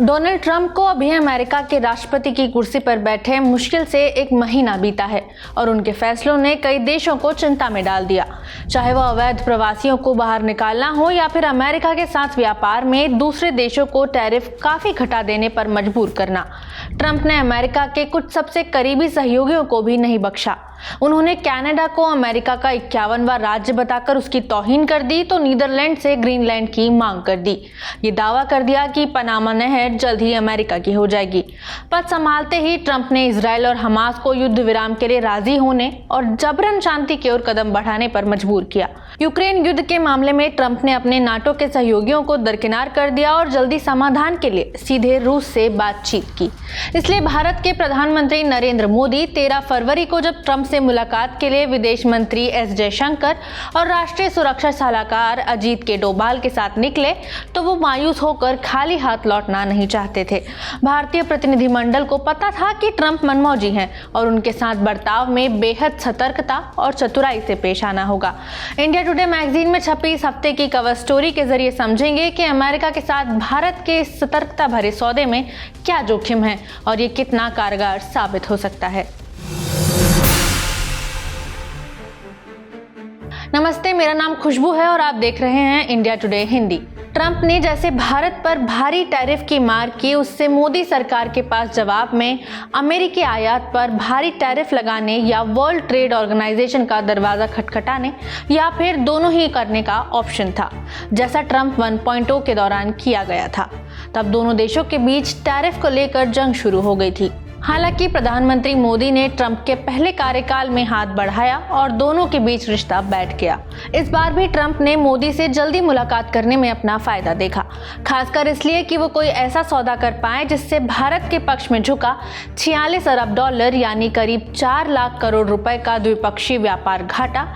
Donald Trump को अभी America के राष्ट्रपति की कुर्सी पर बैठे मुश्किल से 1 महीना बीता है और उनके फैसलों ने कई देशों को चिंता में डाल दिया। चाहे वह अवैध प्रवासियों को बाहर निकालना हो या फिर अमेरिका के साथ व्यापार में दूसरे देशों को टैरिफ काफी घटा देने पर मजबूर करना, ट्रंप ने अमेरिका के कुछ सबसे करीबी सहयोगियों को भी नहीं बख्शा। उन्होंने कनाडा को अमेरिका का 51वां राज्य बताकर उसकी तौहीन कर दी तो नीदरलैंड से ग्रीनलैंड की मांग कर दी। ये दावा कर दिया कि पनामा नहर जल्द ही अमेरिका की हो जाएगी। पद संभालते ही ट्रंप ने इजराइल और हमास को युद्ध विराम के लिए राजी होने और जबरन शांति की ओर कदम बढ़ाने पर मजबूर किया। यूक्रेन युद्ध के मामले में ट्रंप ने अपने नाटो के सहयोगियों को दरकिनार कर दिया और जल्दी समाधान के लिए सीधे रूस से बातचीत की। इसलिए भारत के प्रधानमंत्री नरेंद्र मोदी 13 फरवरी को जब ट्रंप से मुलाकात के लिए विदेश मंत्री एस जयशंकर और राष्ट्रीय सुरक्षा सलाहकार अजीत के डोभाल के साथ निकले तो वो मायूस होकर खाली हाथ लौटना नहीं चाहते थे। भारतीय प्रतिनिधिमंडल को पता था कि ट्रंप मनमौजी हैं और उनके साथ बर्ताव में बेहद सतर्कता और चतुराई से पेश आना होगा। इंडिया टुडे मैगजीन में छपी इस हफ्ते की कवर स्टोरी के जरिए समझेंगे कि अमेरिका के साथ भारत के इस सतर्कता भरे सौदे में क्या जोखिम है और ये कितना कारगर साबित हो सकता है। नमस्ते, मेरा नाम खुशबू है और आप देख रहे हैं इंडिया टुडे हिंदी। ट्रंप ने जैसे भारत पर भारी टैरिफ की मार की, उससे मोदी सरकार के पास जवाब में अमेरिकी आयात पर भारी टैरिफ लगाने या वर्ल्ड ट्रेड ऑर्गेनाइजेशन का दरवाजा खटखटाने या फिर दोनों ही करने का ऑप्शन था, जैसा ट्रंप 1.0 के दौरान किया गया था। तब दोनों देशों के बीच टैरिफ को लेकर जंग शुरू हो गई थी। हालांकि प्रधानमंत्री मोदी ने ट्रंप के पहले कार्यकाल में हाथ बढ़ाया और दोनों के बीच रिश्ता बैठ गया। इस बार भी ट्रंप ने मोदी से जल्दी मुलाकात करने में अपना फायदा देखा, खासकर इसलिए कि वो कोई ऐसा सौदा कर पाए जिससे भारत के पक्ष में झुका 46 अरब डॉलर यानी करीब 4 लाख करोड़ रुपए का द्विपक्षीय व्यापार घाटा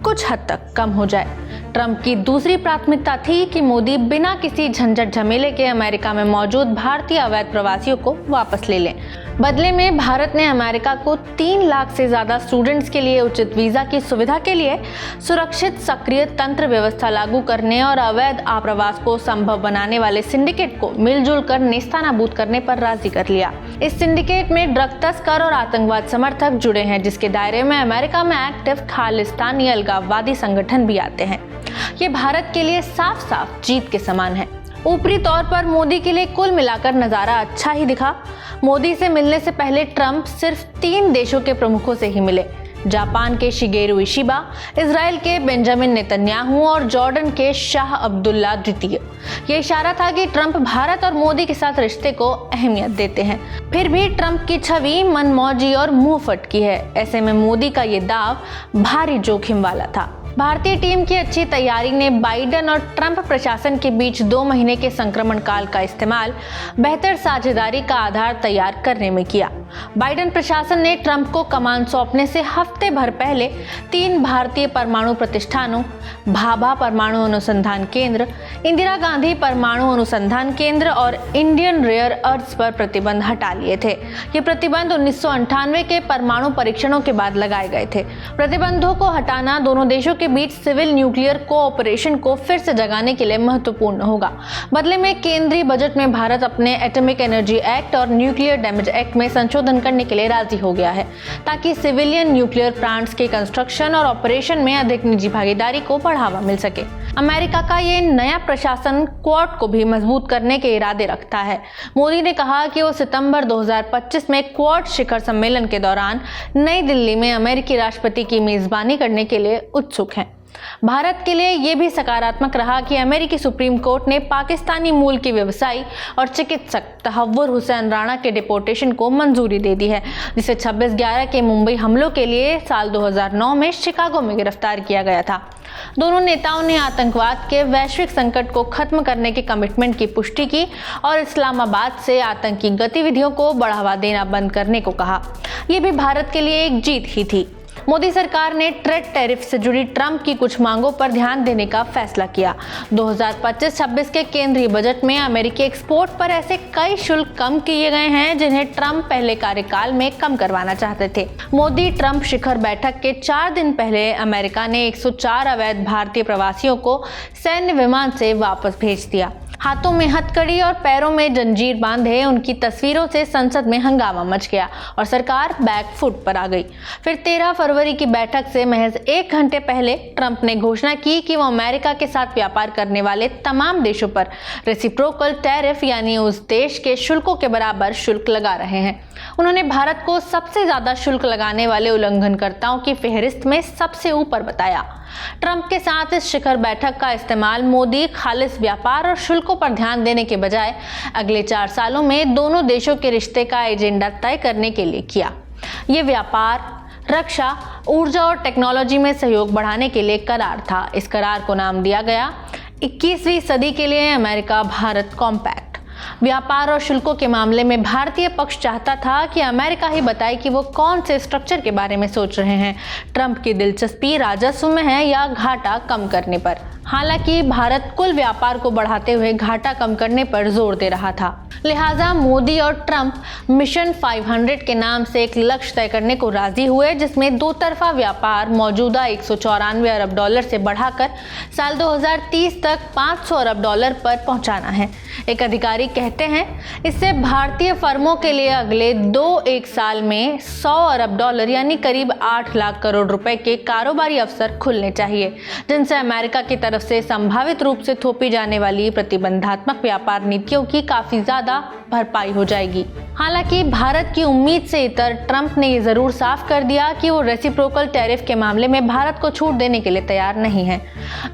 कुछ हद तक कम हो जाए। ट्रंप की दूसरी प्राथमिकता थी कि मोदी बिना किसी झंझट झमेले के अमेरिका में मौजूद भारतीय अवैध प्रवासियों को वापस ले लें। बदले में भारत ने अमेरिका को 3 लाख से ज्यादा स्टूडेंट्स के लिए उचित वीजा की सुविधा के लिए सुरक्षित सक्रिय तंत्र व्यवस्था लागू करने और अवैध आप्रवास को संभव बनाने वाले सिंडिकेट को मिलजुल कर नेस्तानाबूद करने पर राजी कर लिया। इस सिंडिकेट में ड्रग तस्कर और आतंकवाद समर्थक जुड़े हैं, जिसके दायरे में अमेरिका में एक्टिव खालिस्तानी अलगाववादी संगठन भी आते हैं। ये भारत के लिए साफ साफ जीत के समान है। ऊपरी तौर पर मोदी के लिए कुल मिलाकर नजारा अच्छा ही दिखा। मोदी से मिलने से पहले ट्रंप सिर्फ 3 देशों के प्रमुखों से ही मिले, जापान के शिगेरू इशिबा, इजराइल के बेंजामिन नेतन्याहू और जॉर्डन के शाह अब्दुल्ला द्वितीय। ये इशारा था कि ट्रंप भारत और मोदी के साथ रिश्ते को अहमियत देते हैं। फिर भी ट्रंप की छवि मनमौजी और मुंह फटकी है। ऐसे में मोदी का ये दाव भारी जोखिम वाला था। भारतीय टीम की अच्छी तैयारी ने बाइडेन और ट्रंप प्रशासन के बीच 2 महीने के संक्रमण काल का इस्तेमाल बेहतर साझेदारी का आधार तैयार करने में किया। बाइडेन प्रशासन ने ट्रंप को कमान सौंपने से हफ्ते भर पहले 3 भारतीय परमाणु प्रतिष्ठानों, भाभा परमाणु अनुसंधान केंद्र, इंदिरा गांधी परमाणु अनुसंधान केंद्र और इंडियन रेयर अर्थ्स पर प्रतिबंध हटा लिए थे। ये प्रतिबंध 1998 के परमाणु परीक्षणों के बाद लगाए गए थे। प्रतिबंधों को हटाना दोनों देशों के बीच सिविल न्यूक्लियर कोऑपरेशन को फिर से जगाने के लिए महत्वपूर्ण होगा। बदले में केंद्रीय बजट में भारत अपने एटॉमिक एनर्जी एक्ट और न्यूक्लियर डैमेज एक्ट में संशोधन करने के लिए राजी हो गया है, ताकि सिविलियन न्यूक्लियर प्लांट्स के कंस्ट्रक्शन और ऑपरेशन में अधिक निजी भागीदारी को बढ़ावा मिल सके। अमेरिका का ये नया प्रशासन क्वाड को भी मजबूत करने के इरादे रखता है। मोदी ने कहा कि वो सितंबर 2025 में क्वाड शिखर सम्मेलन के दौरान नई दिल्ली में अमेरिकी राष्ट्रपति की मेजबानी करने के लिए उत्सुक हैं। भारत के लिए यह भी सकारात्मक रहा कि अमेरिकी सुप्रीम कोर्ट ने पाकिस्तानी मूल के व्यवसायी और चिकित्सक तहव्वुर हुसैन राणा के डिपोर्टेशन को मंजूरी दे दी है, जिसे 26/11 के मुंबई हमलों के लिए साल 2009 में शिकागो में गिरफ्तार किया गया था। दोनों नेताओं ने आतंकवाद के वैश्विक संकट को खत्म करने के कमिटमेंट की पुष्टि की और इस्लामाबाद से आतंकी गतिविधियों को बढ़ावा देना बंद करने को कहा। यह भी भारत के लिए एक जीत ही थी। मोदी सरकार ने ट्रेड टैरिफ से जुड़ी ट्रंप की कुछ मांगों पर ध्यान देने का फैसला किया। 2025-26 के केंद्रीय बजट में अमेरिकी एक्सपोर्ट पर ऐसे कई शुल्क कम किए गए हैं जिन्हें ट्रंप पहले कार्यकाल में कम करवाना चाहते थे। मोदी ट्रंप शिखर बैठक के 4 दिन पहले अमेरिका ने 104 अवैध भारतीय प्रवासियों को सैन्य विमान से वापस भेज दिया। हाथों में हथकड़ी और पैरों में जंजीर बांधे उनकी तस्वीरों से संसद में हंगामा मच गया और सरकार बैक फुट पर आ गई। फिर 13 फरवरी की बैठक से महज 1 घंटे पहले ट्रंप ने घोषणा की कि वो अमेरिका के साथ व्यापार करने वाले तमाम देशों पर रेसिप्रोकल टैरिफ यानी उस देश के शुल्कों के बराबर शुल्क लगा रहे हैं। उन्होंने भारत को सबसे ज्यादा शुल्क लगाने वाले उल्लंघनकर्ताओं की फहरिस्त में सबसे ऊपर बताया। ट्रंप के साथ इस शिखर बैठक का इस्तेमाल मोदी खालिस व्यापार और शुल्कों पर ध्यान देने के बजाय अगले 4 सालों में दोनों देशों के रिश्ते का एजेंडा तय करने के लिए किया। ये व्यापार, रक्षा, ऊर्जा और टेक्नोलॉजी में सहयोग बढ़ाने के लिए करार था। इस करार को नाम दिया गया 21वीं सदी के लिए अमेरिका भारत कॉम्पैक्ट। व्यापार और शुल्कों के मामले में भारतीय पक्ष चाहता था कि अमेरिका ही बताए कि वो कौन से स्ट्रक्चर के बारे में सोच रहे हैं। ट्रंप की दिलचस्पी राजस्व में है या घाटा कम करने पर। हालांकि भारत कुल व्यापार को बढ़ाते हुए घाटा कम करने पर जोर दे रहा था। लिहाजा मोदी और ट्रंप मिशन 500 के नाम से एक लक्ष्य तय करने को राजी हुए, जिसमें दो तरफा व्यापार मौजूदा 194 अरब डॉलर से बढ़ाकर साल 2030 तक 500 अरब डॉलर पर पहुंचाना है। एक अधिकारी कहते हैं इससे भारतीय फर्मों के लिए अगले 1 साल में 100 अरब डॉलर यानी करीब 8 लाख करोड़ रुपए के कारोबारी अवसर खुलने चाहिए, जिनसे अमेरिका की तरफ से संभावित रूप से थोपी जाने वाली प्रतिबंधात्मक व्यापार नीतियों की काफी ज्यादा भरपाई हो जाएगी। हालांकि भारत की उम्मीद से इतर ट्रंप ने ये जरूर साफ कर दिया कि वो रेसिप्रोकल टैरिफ के मामले में भारत को छूट देने के लिए तैयार नहीं है।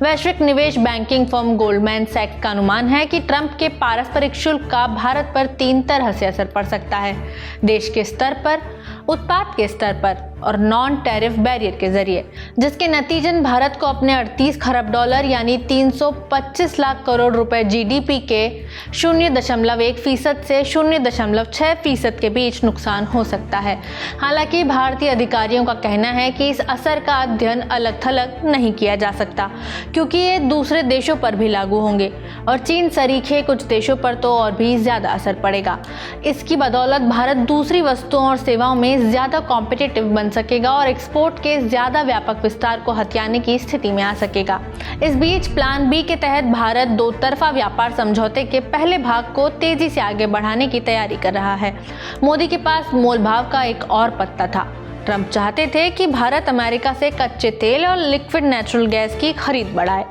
वैश्विक निवेश बैंकिंग फर्म गोल्डमैन सैक्स का अनुमान है कि ट्रंप के पारस्परिक शुल्क का भारत पर 3 तरह से असर पड़ सकता है: देश के स्तर पर, उत्पाद के स्तर पर और नॉन टैरिफ बैरियर के जरिए, जिसके नतीजन भारत को अपने 38 खरब डॉलर यानी 325 लाख करोड़ रुपए जीडीपी के 0.1% से 0.6% के बीच नुकसान हो सकता है। हालांकि भारतीय अधिकारियों का कहना है कि इस असर का अध्ययन अलग थलग नहीं किया जा सकता, क्योंकि ये दूसरे देशों पर भी लागू होंगे और चीन सरीखे कुछ देशों पर तो और भी ज्यादा असर पड़ेगा। इसकी बदौलत भारत दूसरी वस्तुओं और सेवाओं में ज्यादा कॉम्पिटिटिव बन सकेगा और एक्सपोर्ट के ज्यादा व्यापक विस्तार को हथियाने की स्थिति में आ सकेगा। इस बीच प्लान बी के तहत भारत दो तरफा व्यापार समझौते के पहले भाग को तेजी से आगे बढ़ाने की तैयारी कर रहा है। मोदी के पास मोलभाव का एक और पत्ता था। ट्रंप चाहते थे कि भारत अमेरिका से कच्चे तेल और लिक्विड नेचुरल गैस की खरीद बढ़ाए।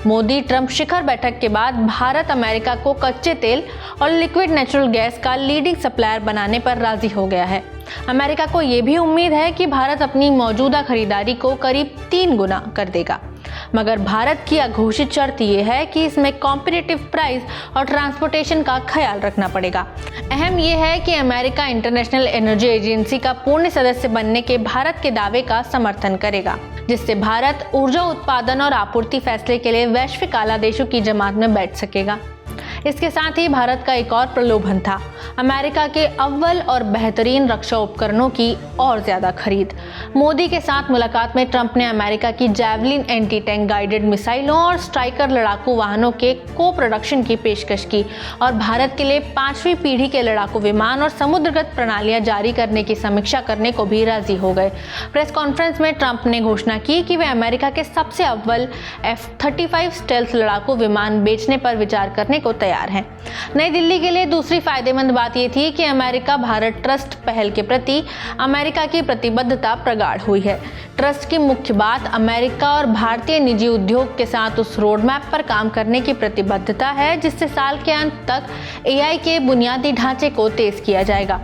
मोदी ट्रंप शिखर बैठक के बाद भारत अमेरिका को कच्चे तेल और लिक्विड नेचुरल गैस का लीडिंग सप्लायर बनाने पर राजी हो गया है। अमेरिका को यह भी उम्मीद है कि भारत अपनी मौजूदा खरीदारी को करीब 3 गुना कर देगा, मगर भारत की अघोषित शर्त यह है कि इसमें कॉम्पिटिटिव प्राइस और ट्रांसपोर्टेशन का ख्याल रखना पड़ेगा। अहम यह है कि अमेरिका इंटरनेशनल एनर्जी एजेंसी का पूर्ण सदस्य बनने के भारत के दावे का समर्थन करेगा, जिससे भारत ऊर्जा उत्पादन और आपूर्ति फैसले के लिए वैश्विक आला देशों की जमात में बैठ सकेगा। इसके साथ ही भारत का एक और प्रलोभन था अमेरिका के अव्वल और बेहतरीन रक्षा उपकरणों की और ज्यादा खरीद। मोदी के साथ मुलाकात में ट्रंप ने अमेरिका की जैवलिन एंटी टैंक गाइडेड मिसाइलों और स्ट्राइकर लड़ाकू वाहनों के को प्रोडक्शन की पेशकश की और भारत के लिए 5वीं पीढ़ी के लड़ाकू विमान और समुद्रगत प्रणालियां जारी करने की समीक्षा करने को भी राजी हो गए। प्रेस कॉन्फ्रेंस में ट्रंप ने घोषणा की कि वे अमेरिका के सबसे अव्वल F-35 स्टेल्थ लड़ाकू विमान बेचने पर विचार करने को तैयार हैं। नई दिल्ली के लिए दूसरी फायदेमंद बात यह थी कि अमेरिका भारत ट्रस्ट पहल के प्रति अमेरिका की प्रतिबद्धता प्रगाढ़ हुई है। ट्रस्ट की मुख्य बात अमेरिका और भारतीय निजी उद्योग के साथ उस रोड मैप पर काम करने की प्रतिबद्धता है जिससे साल के अंत तक AI के बुनियादी ढांचे को तेज किया जाएगा।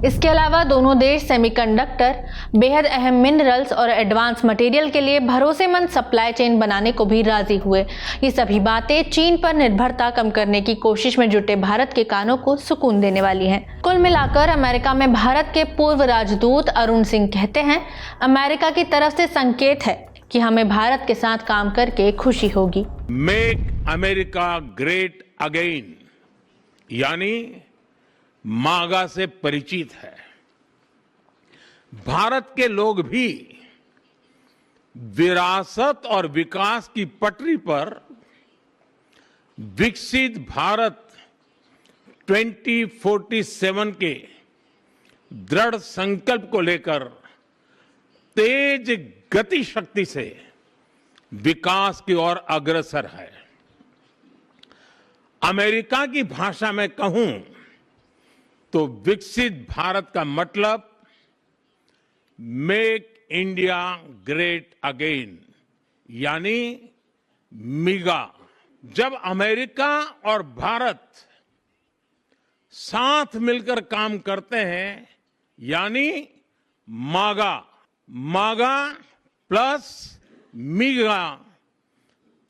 इसके अलावा दोनों देश सेमीकंडक्टर, बेहद अहम मिनरल्स और एडवांस मटेरियल के लिए भरोसेमंद सप्लाई चेन बनाने को भी राजी हुए। ये सभी बातें चीन पर निर्भरता कम करने की कोशिश में जुटे भारत के कानों को सुकून देने वाली हैं। कुल मिलाकर अमेरिका में भारत के पूर्व राजदूत अरुण सिंह कहते हैं, अमेरिका की तरफ से संकेत है कि हमें भारत के साथ काम करके खुशी होगी। मेक अमेरिका ग्रेट अगेन यानी मागा से परिचित है। भारत के लोग भी विरासत और विकास की पटरी पर विकसित भारत 2047 के दृढ़ संकल्प को लेकर तेज गति शक्ति से विकास की ओर अग्रसर है। अमेरिका की भाषा में कहूं तो विकसित भारत का मतलब मेक इंडिया ग्रेट अगेन, यानी मिगा। जब अमेरिका और भारत साथ मिलकर काम करते हैं, यानी मागा, मागा प्लस मिगा,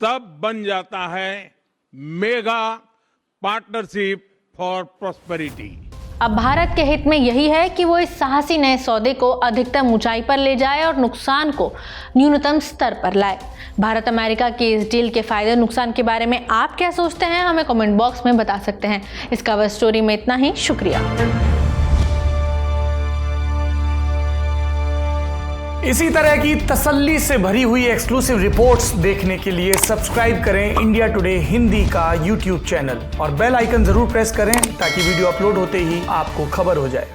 तब बन जाता है मेगा पार्टनरशिप फॉर प्रॉस्पेरिटी। अब भारत के हित में यही है कि वो इस साहसी नए सौदे को अधिकतम ऊंचाई पर ले जाए और नुकसान को न्यूनतम स्तर पर लाए। भारत अमेरिका की इस डील के फायदे नुकसान के बारे में आप क्या सोचते हैं, हमें कमेंट बॉक्स में बता सकते हैं। इस कवर स्टोरी में इतना ही, शुक्रिया। इसी तरह की तसल्ली से भरी हुई एक्सक्लूसिव रिपोर्ट्स देखने के लिए सब्सक्राइब करें इंडिया टुडे हिंदी का यूट्यूब चैनल और बेल आइकन जरूर प्रेस करें ताकि वीडियो अपलोड होते ही आपको खबर हो जाए।